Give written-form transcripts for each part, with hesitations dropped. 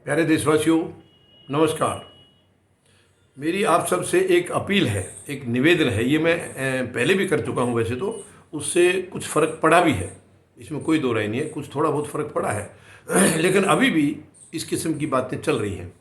प्यारे देशवासियों, नमस्कार। मेरी आप सब से एक अपील है, एक निवेदन है। ये मैं पहले भी कर चुका हूँ वैसे तो, उससे कुछ फ़र्क पड़ा भी है, इसमें कोई दो राय नहीं है। कुछ थोड़ा बहुत फ़र्क पड़ा है लेकिन अभी भी इस किस्म की बातें चल रही हैं।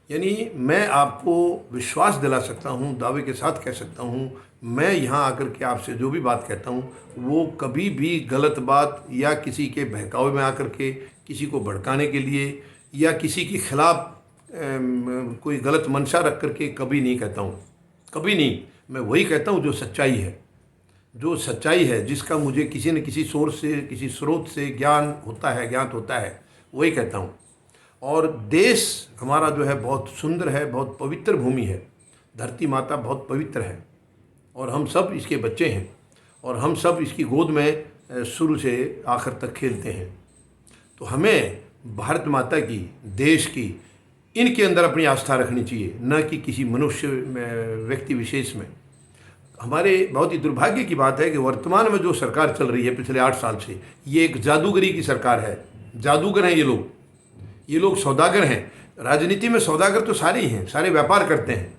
यानी मैं आपको विश्वास दिला सकता हूँ, दावे के साथ कह सकता हूँ, मैं यहाँ आकर के आपसे जो भी बात कहता हूँ वो कभी भी गलत बात या किसी के बहकावे में आकर के किसी को भड़काने के लिए या किसी के खिलाफ कोई गलत मंशा रख करके कभी नहीं कहता हूँ। कभी नहीं। मैं वही कहता हूँ जो सच्चाई है, जो सच्चाई है, जिसका मुझे किसी न किसी सोर्स से, किसी स्रोत से ज्ञान होता है, ज्ञात होता है, वही कहता हूँ। और देश हमारा जो है बहुत सुंदर है, बहुत पवित्र भूमि है। धरती माता बहुत पवित्र है और हम सब इसके बच्चे हैं और हम सब इसकी गोद में शुरू से आखिर तक खेलते हैं। तो हमें भारत माता की, देश की, इनके अंदर अपनी आस्था रखनी चाहिए, न कि किसी मनुष्य में, व्यक्ति विशेष में। हमारे बहुत ही दुर्भाग्य की बात है कि वर्तमान में जो सरकार चल रही है पिछले 8 साल से, ये एक जादूगरी की सरकार है। जादूगर हैं ये लोग सौदागर हैं। राजनीति में सौदागर तो सारे ही हैं, सारे व्यापार करते हैं,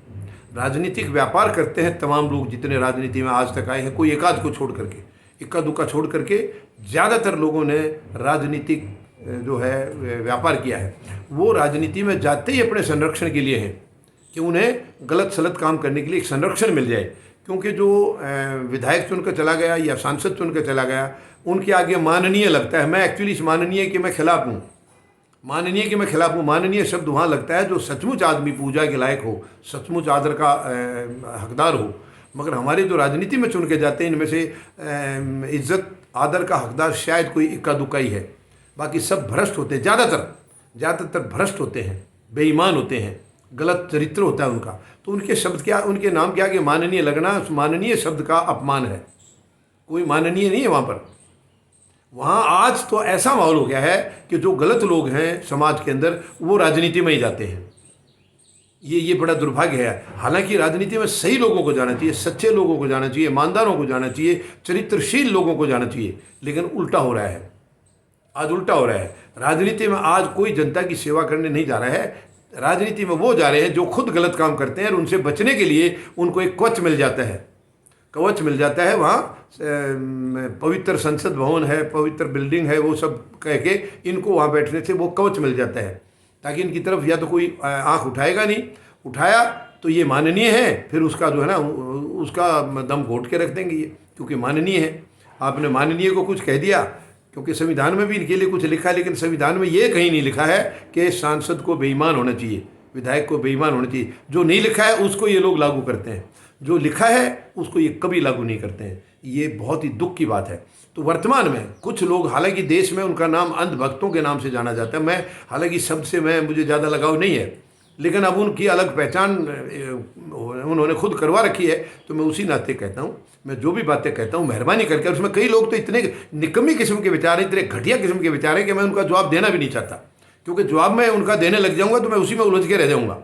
राजनीतिक व्यापार करते हैं तमाम लोग जितने राजनीति में आज तक आए हैं। कोई एकाध को छोड़ करके, इक्का दुक्का छोड़ करके ज़्यादातर लोगों ने राजनीतिक जो है व्यापार किया है। वो राजनीति में जाते ही अपने संरक्षण के लिए हैं कि उन्हें गलत सलत काम करने के लिए एक संरक्षण मिल जाए। क्योंकि जो विधायक चुनकर चला गया या सांसद चुनकर चला गया, उनके आगे माननीय लगता है। मैं एक्चुअली इस माननीय के मैं खिलाफ हूँ, माननीय के मैं खिलाफ हूँ। माननीय शब्द वहाँ लगता है जो सचमुच आदमी पूजा के लायक हो, सचमुच आदर का हकदार हो। मगर हमारे जो राजनीति में चुन के जाते हैं, इनमें से इज्जत आदर का हकदार शायद कोई इक्का दुक्का ही है। बाकी सब भ्रष्ट होते हैं, ज़्यादातर भ्रष्ट होते हैं, बेईमान होते हैं, गलत चरित्र होता है उनका। तो उनके शब्द क्या, उनके नाम क्या कि माननीय लगना, उस माननीय शब्द का अपमान है। कोई माननीय नहीं है वहाँ पर। वहाँ आज तो ऐसा माहौल हो गया है कि जो गलत लोग हैं समाज के अंदर, वो राजनीति में ही जाते हैं। ये बड़ा दुर्भाग्य है। हालांकि राजनीति में सही लोगों को जाना चाहिए, सच्चे लोगों को जाना चाहिए, ईमानदारों को जाना चाहिए, चरित्रशील लोगों को जाना चाहिए। लेकिन उल्टा हो रहा है, आज उल्टा हो रहा है। राजनीति में आज कोई जनता की सेवा करने नहीं जा रहा है। राजनीति में वो जा रहे हैं जो खुद गलत काम करते हैं और उनसे बचने के लिए उनको एक कवच मिल जाता है, कवच मिल जाता है। वहाँ पवित्र संसद भवन है, पवित्र बिल्डिंग है, वो सब कह के इनको वहाँ बैठने से वो कवच मिल जाता है, ताकि इनकी तरफ या तो कोई आँख उठाएगा नहीं, उठाया तो ये माननीय है, फिर उसका जो है ना उसका दम घोट के रख देंगे ये, क्योंकि माननीय है। आपने माननीय को कुछ कह दिया, क्योंकि संविधान में भी इनके लिए कुछ लिखा है, लेकिन संविधान में ये कहीं नहीं लिखा है कि सांसद को बेईमान होना चाहिए, विधायक को बेईमान होना चाहिए। जो नहीं लिखा है उसको ये लोग लागू करते हैं, जो लिखा है उसको ये कभी लागू नहीं करते हैं। ये बहुत ही दुख की बात है। तो वर्तमान में कुछ लोग, हालांकि देश में उनका नाम अंधभक्तों के नाम से जाना जाता है। मैं हालांकि शब्द से मुझे ज़्यादा लगाव नहीं है, लेकिन अब उनकी अलग पहचान उन्होंने खुद करवा रखी है, तो मैं उसी नाते कहता हूँ। मैं जो भी बातें कहता हूँ मेहरबानी करके, और उसमें कई लोग तो इतने निकम्मी किस्म के विचार हैं, इतने घटिया किस्म के विचार हैं कि मैं उनका जवाब देना भी नहीं चाहता, क्योंकि जवाब मैं उनका देने लग जाऊँगा तो मैं उसी में उलझ के रह जाऊँगा।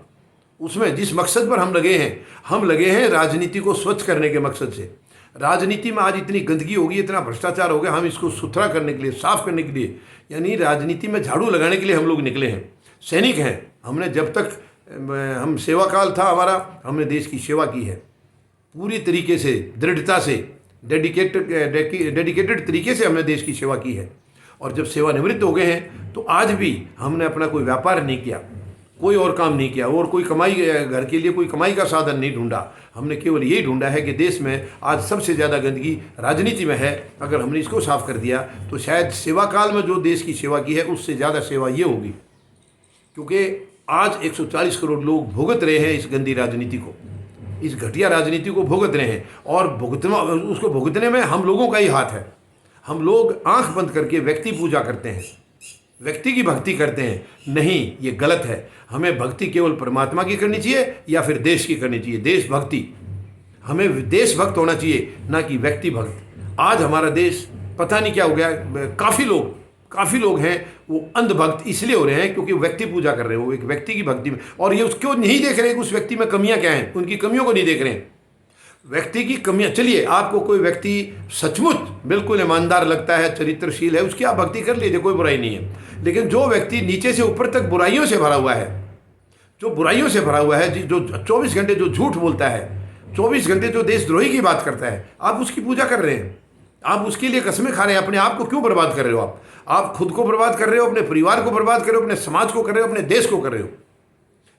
उसमें जिस मकसद पर हम लगे हैं राजनीति को स्वच्छ करने के मकसद से। राजनीति में आज इतनी गंदगी होगी, इतना भ्रष्टाचार हो गया, हम इसको सुथरा करने के लिए, साफ करने के लिए, यानी राजनीति में झाड़ू लगाने के लिए हम लोग निकले हैं, सैनिक हैं। हमने जब तक हम सेवा काल था हमारा, हमने देश की सेवा की है पूरी तरीके से, दृढ़ता से, डेडिकेटेड तरीके से हमने देश की सेवा की है। और जब सेवानिवृत्त हो गए हैं तो आज भी हमने अपना कोई व्यापार नहीं किया, कोई और काम नहीं किया, और कोई कमाई, घर के लिए कोई कमाई का साधन नहीं ढूंढा। हमने केवल यही ढूंढा है कि देश में आज सबसे ज़्यादा गंदगी राजनीति में है। अगर हमने इसको साफ कर दिया तो शायद सेवा काल में जो देश की सेवा की है उससे ज़्यादा सेवा ये होगी, क्योंकि आज 140 करोड़ लोग भुगत रहे हैं इस गंदी राजनीति को, इस घटिया राजनीति को भुगत रहे हैं। और उसको भुगतने में हम लोगों का ही हाथ है। हम लोग आंख बंद करके व्यक्ति पूजा करते हैं, व्यक्ति की भक्ति करते हैं। नहीं, ये गलत है। हमें भक्ति केवल परमात्मा की करनी चाहिए या फिर देश की करनी चाहिए, देशभक्ति। हमें देशभक्त होना चाहिए, ना कि व्यक्ति भक्त। आज हमारा देश पता नहीं क्या हो गया। काफ़ी लोग हैं वो अंधभक्त इसलिए हो रहे हैं क्योंकि व्यक्ति पूजा कर रहे हो, एक व्यक्ति की भक्ति में, और ये उसको नहीं देख रहे कि उस व्यक्ति में कमियां क्या हैं, उनकी कमियों को नहीं देख रहे हैं। व्यक्ति की कमियां, चलिए आपको कोई व्यक्ति सचमुच बिल्कुल ईमानदार लगता है, चरित्रशील है, उसकी आप भक्ति कर लीजिए, कोई बुराई नहीं है। लेकिन जो व्यक्ति नीचे से ऊपर तक बुराइयों से भरा हुआ है, जो बुराइयों से भरा हुआ है, जो 24 घंटे जो झूठ बोलता है, 24 घंटे जो देशद्रोही की बात करता है, आप उसकी पूजा कर रहे हैं, आप उसके लिए कसमें खा रहे हैं। अपने आप को क्यों बर्बाद कर रहे हो? आप खुद को बर्बाद कर रहे हो, अपने परिवार को बर्बाद कर रहे हो, अपने समाज को कर रहे हो, अपने देश को कर रहे हो।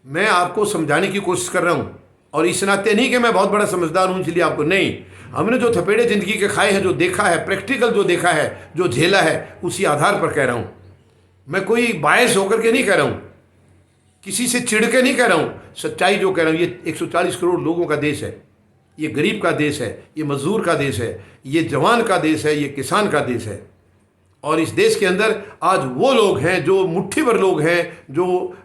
मैं आपको समझाने की कोशिश कर रहा हूं, और इस नाते नहीं कि मैं बहुत बड़ा समझदार हूं इसलिए आपको, नहीं, हमने जो थपेड़े जिंदगी के खाए हैं, जो देखा है, प्रैक्टिकल जो देखा है, जो झेला है, उसी आधार पर कह रहा हूं। मैं कोई बायस होकर के नहीं कह रहा हूं, किसी से चिढ़ के नहीं कह रहा हूं, सच्चाई जो कह रहा हूं। ये 140 करोड़ लोगों का देश है, ये गरीब का देश है, ये मजदूर का देश है, ये जवान का देश है, ये किसान का देश है। और इस देश के अंदर आज वो लोग हैं, जो मुट्ठी भर लोग हैं, जो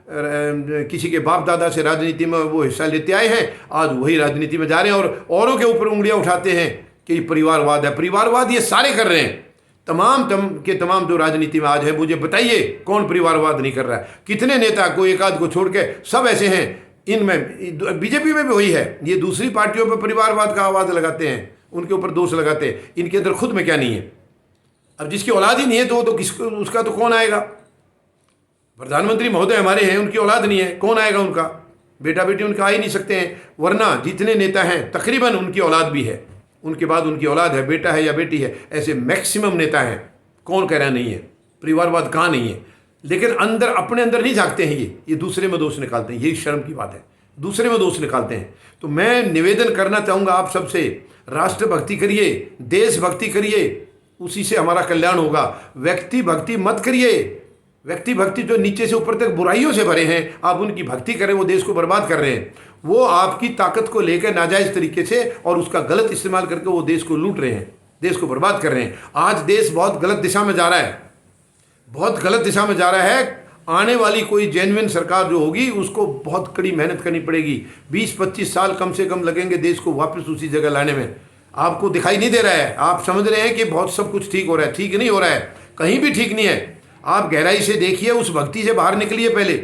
किसी के बाप दादा से राजनीति में वो हिस्सा लेते आए हैं, आज वही राजनीति में जा रहे हैं और औरों के ऊपर उंगलियां उठाते हैं कि ये परिवारवाद है। परिवारवाद ये सारे कर रहे हैं, तमाम जो राजनीति में आज है। मुझे बताइए कौन परिवारवाद नहीं कर रहा है? कितने नेता को, एक आध को छोड़ के सब ऐसे हैं। इनमें बीजेपी में भी वही है, ये दूसरी पार्टियों पर परिवारवाद का आवाज़ लगाते हैं, उनके ऊपर दोष लगाते हैं। इनके अंदर खुद में क्या नहीं है? अब जिसकी औलाद ही नहीं है तो किसको, उसका तो कौन आएगा? प्रधानमंत्री महोदय हमारे हैं, उनकी औलाद नहीं है, कौन आएगा? उनका बेटा बेटी उनका आ ही नहीं सकते हैं। वरना जितने नेता हैं तकरीबन उनकी औलाद भी है, उनके बाद उनकी औलाद है, बेटा है या बेटी है, ऐसे मैक्सिमम नेता हैं। कौन कह रहा नहीं है? परिवारवाद कहाँ नहीं है? लेकिन अंदर, अपने अंदर नहीं झांकते हैं, ये दूसरे में दोष निकालते हैं। यही शर्म की बात है, दूसरे में दोष निकालते हैं। तो मैं निवेदन करना चाहूँगा आप सबसे, राष्ट्रभक्ति करिए, देशभक्ति करिए, उसी से हमारा कल्याण होगा। व्यक्ति भक्ति मत करिए। व्यक्ति भक्ति जो नीचे से ऊपर तक बुराइयों से भरे हैं, आप उनकी भक्ति करें, वो देश को बर्बाद कर रहे हैं। वो आपकी ताकत को लेकर नाजायज़ तरीके से और उसका गलत इस्तेमाल करके वो देश को लूट रहे हैं, देश को बर्बाद कर रहे हैं। आज देश बहुत गलत दिशा में जा रहा है, बहुत गलत दिशा में जा रहा है। आने वाली कोई जेन्युइन सरकार जो होगी उसको बहुत कड़ी मेहनत करनी पड़ेगी। 20-25 साल कम से कम लगेंगे देश को वापस उसी जगह लाने में। आपको दिखाई नहीं दे रहा है, आप समझ रहे हैं कि बहुत सब कुछ ठीक हो रहा है, ठीक नहीं हो रहा है, कहीं भी ठीक नहीं है। आप गहराई से देखिए, उस भक्ति से बाहर निकलिए, पहले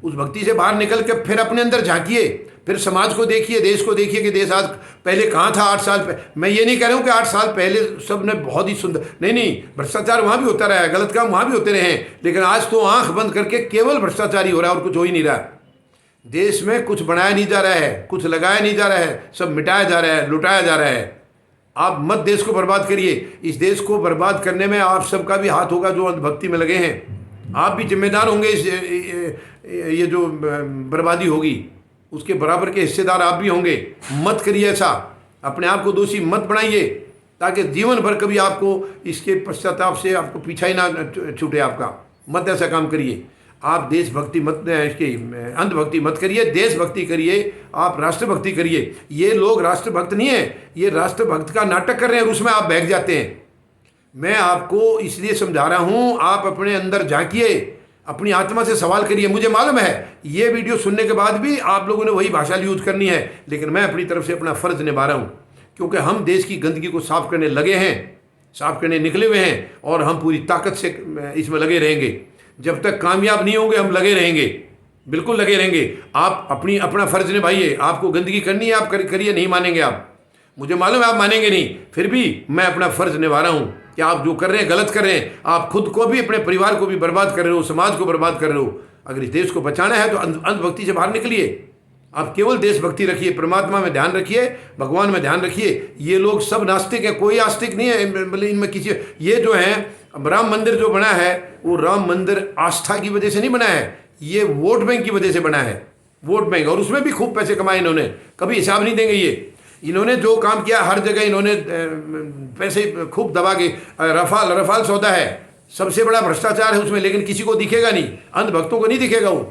उस भक्ति से बाहर निकल के फिर अपने अंदर झांकिए, फिर समाज को देखिए, देश को देखिए कि देश आज पहले कहाँ था 8 साल पहले। मैं ये नहीं कह रहा हूँ कि 8 साल पहले सब ने बहुत ही सुंदर, नहीं, भ्रष्टाचार वहाँ भी होता रहा है, गलत काम वहाँ भी होते रहे हैं, लेकिन आज तो आंख बंद करके केवल भ्रष्टाचार ही हो रहा है और कुछ हो ही नहीं रहा। देश में कुछ बनाया नहीं जा रहा है, कुछ लगाया नहीं जा रहा है, सब मिटाया जा रहा है, लुटाया जा रहा है। आप मत देश को बर्बाद करिए। इस देश को बर्बाद करने में आप सबका भी हाथ होगा जो अंधभक्ति में लगे हैं। आप भी जिम्मेदार होंगे, ये जो बर्बादी होगी उसके बराबर के हिस्सेदार आप भी होंगे। मत करिए ऐसा, अपने आप को दोषी मत बनाइए, ताकि जीवन भर कभी आपको इसके पश्चाताप से आपको पीछा ही ना छूटे आपका। मत ऐसा काम करिए। आप देशभक्ति मत, इसकी अंधभक्ति मत करिए, देशभक्ति करिए, आप राष्ट्रभक्ति करिए। ये लोग राष्ट्रभक्त नहीं है, ये राष्ट्रभक्त का नाटक कर रहे हैं, उसमें आप बहक जाते हैं। मैं आपको इसलिए समझा रहा हूँ, आप अपने अंदर झांकिए, अपनी आत्मा से सवाल करिए। मुझे मालूम है ये वीडियो सुनने के बाद भी आप लोगों ने वही भाषा यूज करनी है, लेकिन मैं अपनी तरफ से अपना फ़र्ज़ निभा रहा हूँ, क्योंकि हम देश की गंदगी को साफ़ करने लगे हैं, साफ़ करने निकले हुए हैं, और हम पूरी ताकत से इसमें लगे रहेंगे। जब तक कामयाब नहीं होंगे हम लगे रहेंगे, बिल्कुल लगे रहेंगे। आप अपना फ़र्ज़ निभाइए। आपको गंदगी करनी है, आप करिए, नहीं मानेंगे आप, मुझे मालूम है आप मानेंगे नहीं, फिर भी मैं अपना फ़र्ज़ निभा रहा हूँ कि आप जो कर रहे हैं गलत कर रहे हैं। आप खुद को भी, अपने परिवार को भी बर्बाद कर रहे हो, समाज को बर्बाद कर रहे हो। अगर इस देश को बचाना है तो अंधभक्ति से बाहर निकलिए। आप केवल देशभक्ति रखिए, परमात्मा में ध्यान रखिए, भगवान में ध्यान रखिए। ये लोग सब नास्तिक हैं, कोई आस्तिक नहीं है, मतलब इनमें किसी, ये जो है राम मंदिर जो बना है वो राम मंदिर आस्था की वजह से नहीं बना है, ये वोट बैंक की वजह से बना है, वोट बैंक। और उसमें भी खूब पैसे कमाए इन्होंने, कभी हिसाब नहीं देंगे ये। इन्होंने जो काम किया हर जगह इन्होंने पैसे खूब दबा के, रफाल सौदा है, सबसे बड़ा भ्रष्टाचार है उसमें, लेकिन किसी को दिखेगा नहीं, अंधभक्तों को नहीं दिखेगा वो,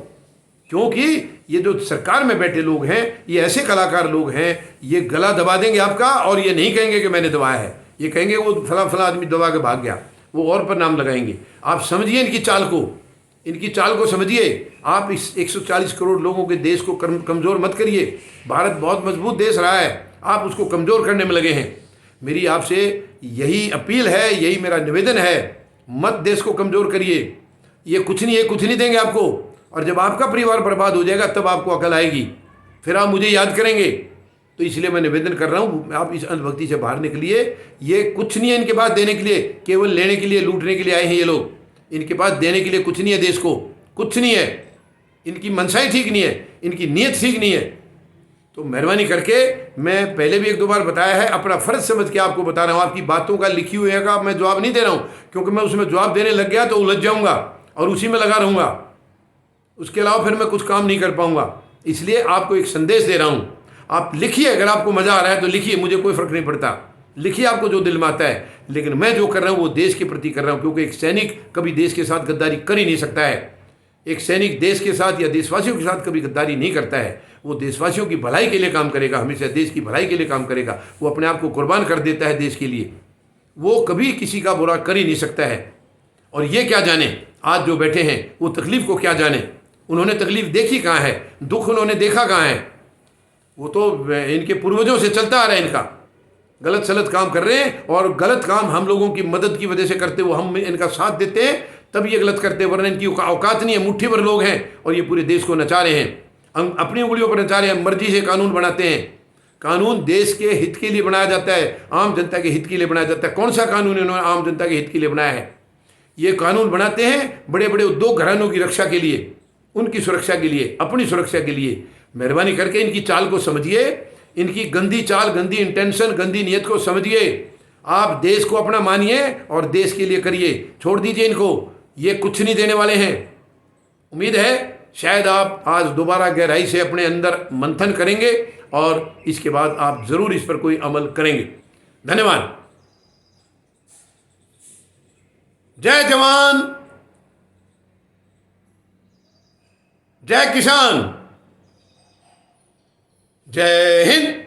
क्योंकि ये जो सरकार में बैठे लोग हैं, ये ऐसे कलाकार लोग हैं, ये गला दबा देंगे आपका, और ये नहीं कहेंगे कि मैंने दबाया है, ये कहेंगे वो फला आदमी दबा के भाग गया, वो और पर नाम लगाएंगे। आप समझिए इनकी चाल को समझिए। आप इस 140 करोड़ लोगों के देश को कमज़ोर मत करिए। भारत बहुत मजबूत देश रहा है, आप उसको कमज़ोर करने में लगे हैं। मेरी आपसे यही अपील है, यही मेरा निवेदन है, मत देश को कमज़ोर करिए। ये कुछ नहीं देंगे आपको, और जब आपका परिवार बर्बाद हो जाएगा तब आपको अकल आएगी, फिर आप मुझे याद करेंगे तो इसलिए मैं निवेदन कर रहा हूँ, आप इस अंधभक्ति से बाहर निकलिए। ये कुछ नहीं है इनके पास देने के लिए, केवल लेने के लिए, लूटने के लिए आए हैं ये लोग। इनके पास देने के लिए कुछ नहीं है देश को, कुछ नहीं है। इनकी मनसाई ठीक नहीं है, इनकी नीयत ठीक नहीं है। तो मेहरबानी करके, मैं पहले भी एक दो बार बताया है, अपना फ़र्ज समझ के आपको बता रहा हूँ। आपकी बातों का लिखी हुई का मैं जवाब नहीं दे रहा हूँ, क्योंकि मैं उसमें जवाब देने लग गया तो उलझ जाऊँगा और उसी में लगा रहूँगा। उसके अलावा फिर मैं कुछ काम नहीं कर पाऊँगा। इसलिए आपको एक संदेश दे रहा हूँ, आप लिखिए। अगर आपको मज़ा आ रहा है तो लिखिए, मुझे कोई फ़र्क नहीं पड़ता। लिखिए आपको जो दिल में आता है। लेकिन मैं जो कर रहा हूँ वो देश के प्रति कर रहा हूँ, क्योंकि एक सैनिक कभी देश के साथ गद्दारी कर ही नहीं सकता है। एक सैनिक देश के साथ या देशवासियों के साथ कभी गद्दारी नहीं करता है। वो देशवासियों की भलाई के लिए काम करेगा, हमेशा देश की भलाई के लिए काम करेगा। वो अपने आप को कुर्बान कर देता है देश के लिए। वो कभी किसी का बुरा कर ही नहीं सकता है। और ये क्या जाने, आज जो बैठे हैं वो तकलीफ़ को क्या जाने। उन्होंने तकलीफ़ देखी कहाँ है, दुख उन्होंने देखा कहाँ है। वो तो इनके पूर्वजों से चलता आ रहा है। इनका गलत सलत काम कर रहे हैं, और गलत काम हम लोगों की मदद की वजह से करते हुए हम इनका साथ देते हैं, तब ये गलत करते हैं। वरना इनकी औकात नहीं है। मुट्ठी भर लोग हैं और ये पूरे देश को नचा रहे हैं, अपनी उंगलियों पर नचा रहे हैं। मर्जी से कानून बनाते हैं। कानून देश के हित के लिए बनाया जाता है, आम जनता के हित के लिए बनाया जाता है। कौन सा कानून इन्होंने आम जनता के हित के लिए बनाया है? ये कानून बनाते हैं बड़े बड़े उद्योग घरानों की रक्षा के लिए, उनकी सुरक्षा के लिए, अपनी सुरक्षा के लिए। मेहरबानी करके इनकी चाल को समझिए, इनकी गंदी चाल, गंदी इंटेंशन, गंदी नीयत को समझिए। आप देश को अपना मानिए और देश के लिए करिए। छोड़ दीजिए इनको, ये कुछ नहीं देने वाले हैं। उम्मीद है शायद आप आज दोबारा गहराई से अपने अंदर मंथन करेंगे और इसके बाद आप ज़रूर इस पर कोई अमल करेंगे। धन्यवाद। जय जवान, जय किसान, जय हिंद।